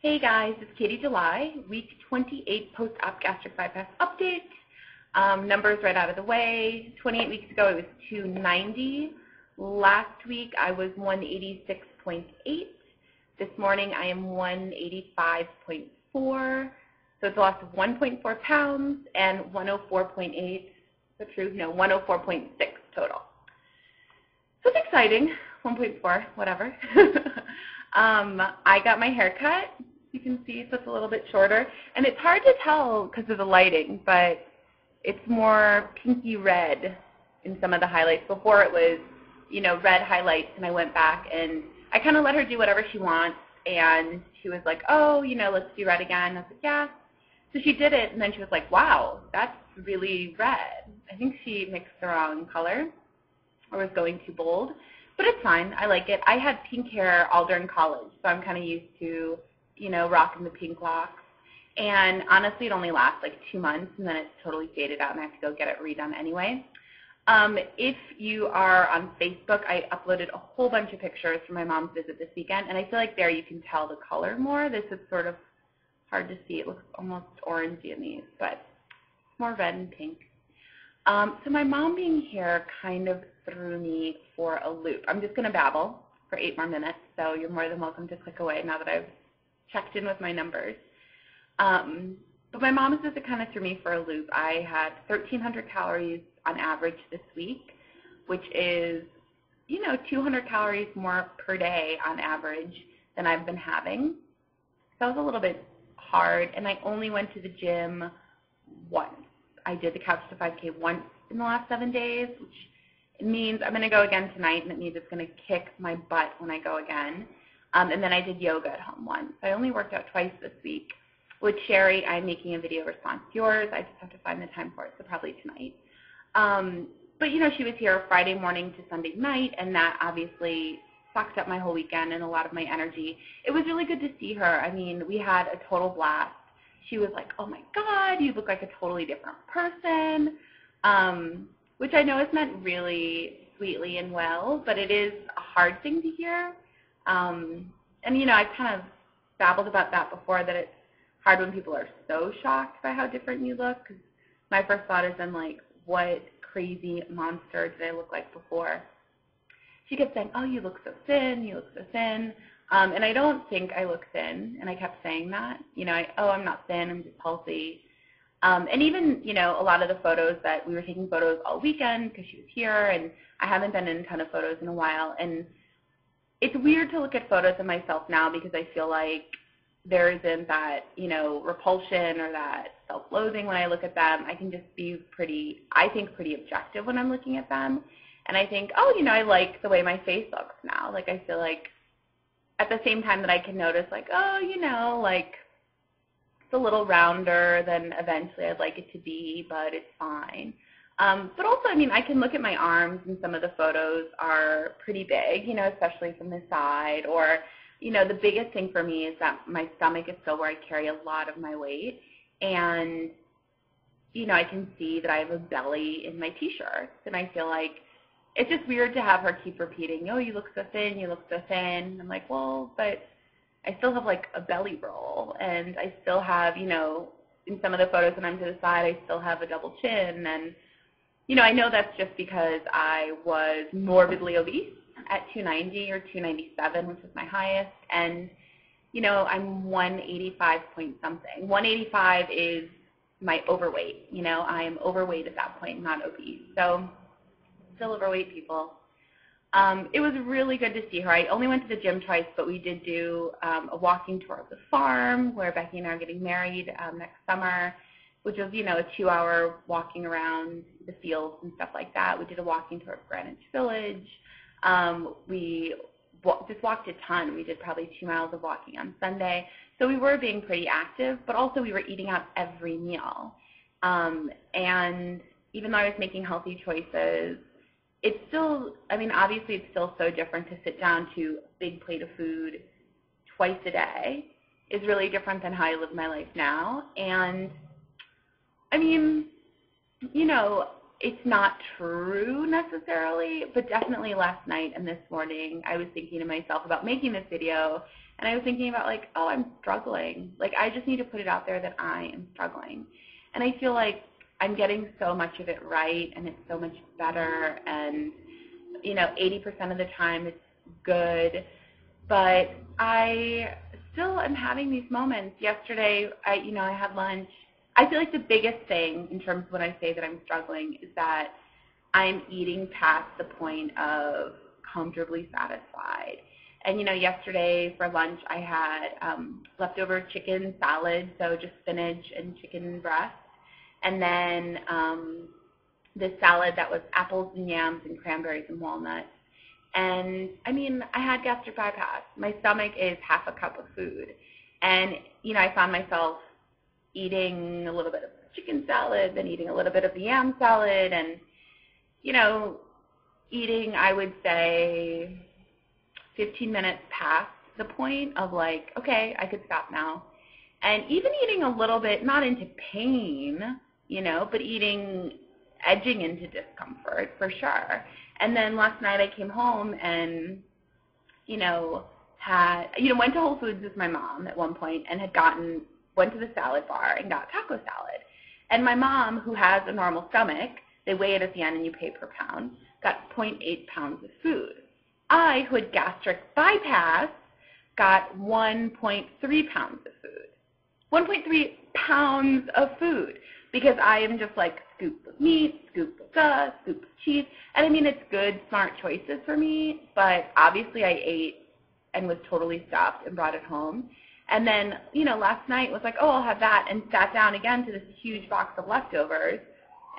Hey guys, it's katiejuly, week 28 post-op gastric bypass update. Numbers right out of the way. 28 weeks ago it was 290. Last week I was 186.8. This morning I am 185.4. So it's a loss of 1.4 pounds and 104.8. Is that true? No, 104.6 total. So it's exciting. 1.4, whatever. I got my hair cut. You can see so it's a little bit shorter. And it's hard to tell because of the lighting, but it's more pinky red in some of the highlights. Before it was, red highlights, and I went back and I kind of let her do whatever she wants. And she was like, oh, let's do red again. I was like, yeah. So she did it, and then she was like, wow, that's really red. I think she mixed the wrong color or was going too bold. But it's fine. I like it. I had pink hair all during college, so I'm kind of used to, rocking the pink locks. And honestly, it only lasts like 2 months, and then it's totally faded out, and I have to go get it redone anyway. If you are on Facebook, I uploaded a whole bunch of pictures from my mom's visit this weekend, and I feel like there you can tell the color more. This is sort of hard to see. It looks almost orangey in these, but it's more red and pink. So my mom being here kind of threw me for a loop. I'm just going to babble for 8 more minutes, so you're more than welcome to click away now that I've checked in with my numbers. But my mom's visit kind of threw me for a loop. I had 1,300 calories on average this week, which is, 200 calories more per day on average than I've been having. So that was a little bit hard, and I only went to the gym once. I did the Couch to 5K once in the last 7 days, which it means I'm going to go again tonight, and it means it's going to kick my butt when I go again. And then I did yoga at home once. I only worked out twice this week. With Sherry, I'm making a video response to yours. I just have to find the time for it, so probably tonight. But, she was here Friday morning to Sunday night, and that obviously sucked up my whole weekend and a lot of my energy. It was really good to see her. I mean, we had a total blast. She was like, oh, my God, you look like a totally different person, which I know is meant really sweetly and well, but it is a hard thing to hear. And, I've kind of babbled about that before, that it's hard when people are so shocked by how different you look, because my first thought is then, like, what crazy monster did I look like before? She kept saying, oh, you look so thin, you look so thin. And I don't think I look thin, and I kept saying that. I'm not thin, I'm just healthy. And even, a lot of the photos that we were taking photos all weekend because she was here, and I haven't been in a ton of photos in a while. And it's weird to look at photos of myself now because I feel like there isn't that, repulsion or that self-loathing when I look at them. I can just be pretty objective when I'm looking at them. And I think, I like the way my face looks now. Like, I feel like at the same time that I can notice, like, like it's a little rounder than eventually I'd like it to be, but it's fine. But also, I can look at my arms, and some of the photos are pretty big, especially from the side. Or, the biggest thing for me is that my stomach is still where I carry a lot of my weight. And, I can see that I have a belly in my T-shirts. And I feel like it's just weird to have her keep repeating, oh, you look so thin, you look so thin. And I'm like, well, but I still have, like, a belly roll. And I still have, in some of the photos when I'm to the side, I still have a double chin. And, I know that's just because I was morbidly obese at 290 or 297, which is my highest. And, I'm 185 point something. 185 is my overweight. I am overweight at that point, not obese. So still overweight, people. It was really good to see her. I only went to the gym twice, but we did do a walking tour of the farm where Becky and I are getting married next summer, which was, a 2-hour walking around the fields and stuff like that. We did a walking tour of Greenwich Village. We just walked a ton. We did probably 2 miles of walking on Sunday. So we were being pretty active, but also we were eating out every meal. And even though I was making healthy choices, it's still, obviously it's still so different to sit down to a big plate of food twice a day is really different than how I live my life now. And, it's not true necessarily, but definitely last night and this morning I was thinking to myself about making this video And I was thinking about, like, oh, I'm struggling. Like, I just need to put it out there that I am struggling. And I feel like I'm getting so much of it right, and it's so much better, and, 80% of the time it's good. But I still am having these moments. Yesterday, I had lunch. I feel like the biggest thing in terms of when I say that I'm struggling is that I'm eating past the point of comfortably satisfied. And, yesterday for lunch I had leftover chicken salad, so just spinach and chicken breast, and then this salad that was apples and yams and cranberries and walnuts. And, I had gastric bypass. My stomach is half a cup of food. And, I found myself eating a little bit of chicken salad, then eating a little bit of the yam salad, and, eating, I would say, 15 minutes past the point of, like, okay, I could stop now. And even eating a little bit, not into pain, but edging into discomfort for sure. And then last night I came home and, went to Whole Foods with my mom at one point and went to the salad bar and got taco salad. And my mom, who has a normal stomach, they weigh it at the end and you pay per pound, got 0.8 pounds of food. I, who had gastric bypass, got 1.3 pounds of food. 1.3 pounds of food, because I am just like scoop of meat, scoop of duck, scoop of cheese. And it's good, smart choices for me, but obviously I ate and was totally stuffed and brought it home. And then, last night was like, oh, I'll have that, and sat down again to this huge box of leftovers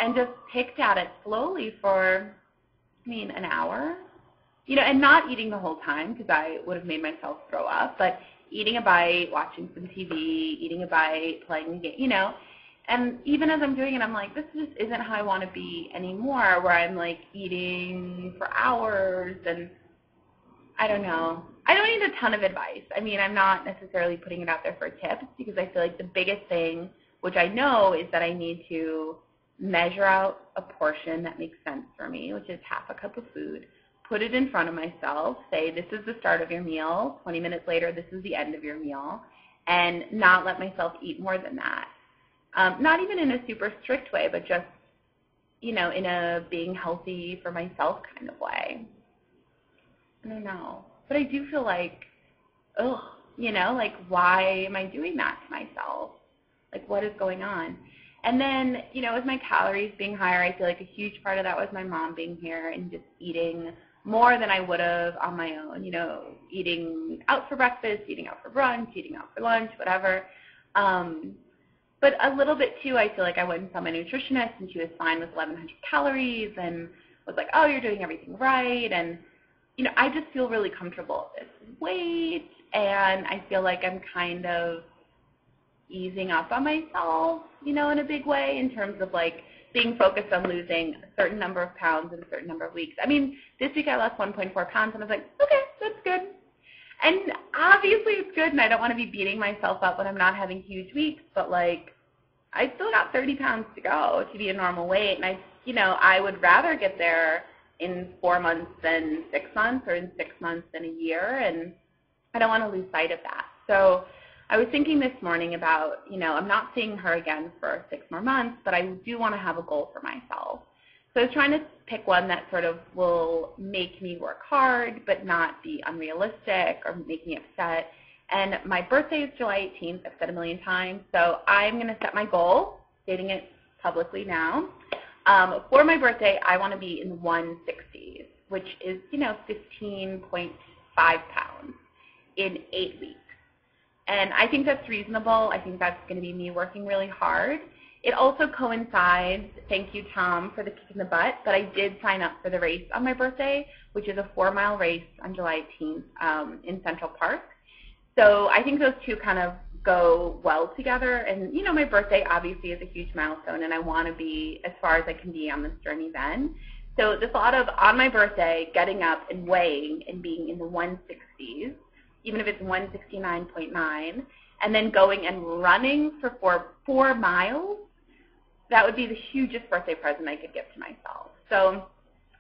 and just picked at it slowly for, an hour. And not eating the whole time because I would have made myself throw up, but eating a bite, watching some TV, eating a bite, playing a game, And even as I'm doing it, I'm like, this just isn't how I want to be anymore, where I'm, like, eating for hours, and I don't know. I don't need a ton of advice. I'm not necessarily putting it out there for tips, because I feel like the biggest thing, which I know, is that I need to measure out a portion that makes sense for me, which is half a cup of food, put it in front of myself, say this is the start of your meal, 20 minutes later this is the end of your meal, and not let myself eat more than that. Not even in a super strict way, but just, in a being healthy for myself kind of way. I don't know. But I do feel like, like, why am I doing that to myself? Like, what is going on? And then, with my calories being higher, I feel like a huge part of that was my mom being here and just eating more than I would have on my own, eating out for breakfast, eating out for brunch, eating out for lunch, whatever. But a little bit, too, I feel like I went and saw my nutritionist, and she was fine with 1,100 calories and was like, oh, you're doing everything right. And, I just feel really comfortable at this weight, and I feel like I'm kind of easing up on myself, in a big way, in terms of, like, being focused on losing a certain number of pounds in a certain number of weeks. This week I lost 1.4 pounds, and I was like, okay, that's good. And obviously it's good, and I don't want to be beating myself up when I'm not having huge weeks, but, like, I still got 30 pounds to go to be a normal weight, and I would rather get there in 4 months than 6 months, or in 6 months than a year, and I don't want to lose sight of that. So I was thinking this morning about, I'm not seeing her again for 6 more months, but I do want to have a goal for myself. So I was trying to pick one that sort of will make me work hard but not be unrealistic or make me upset. And my birthday is July 18th. I've said a million times. So I'm going to set my goal, stating it publicly now. For my birthday, I want to be in the 160s, which is, 15.5 pounds in 8 weeks. And I think that's reasonable. I think that's going to be me working really hard. It also coincides, thank you, Tom, for the kick in the butt, but I did sign up for the race on my birthday, which is a 4-mile race on July 18th in Central Park. So I think those two kind of go well together. And, my birthday obviously is a huge milestone, and I want to be as far as I can be on this journey then. So the thought of, on my birthday, getting up and weighing and being in the 160s, even if it's 169.9, and then going and running for 4 miles, that would be the hugest birthday present I could give to myself. So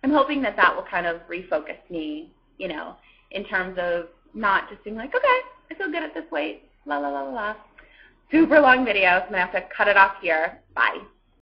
I'm hoping that will kind of refocus me, in terms of not just being like, okay, I so good at this weight. La, la, la, la, la. Super long video, so I'm going to have to cut it off here. Bye.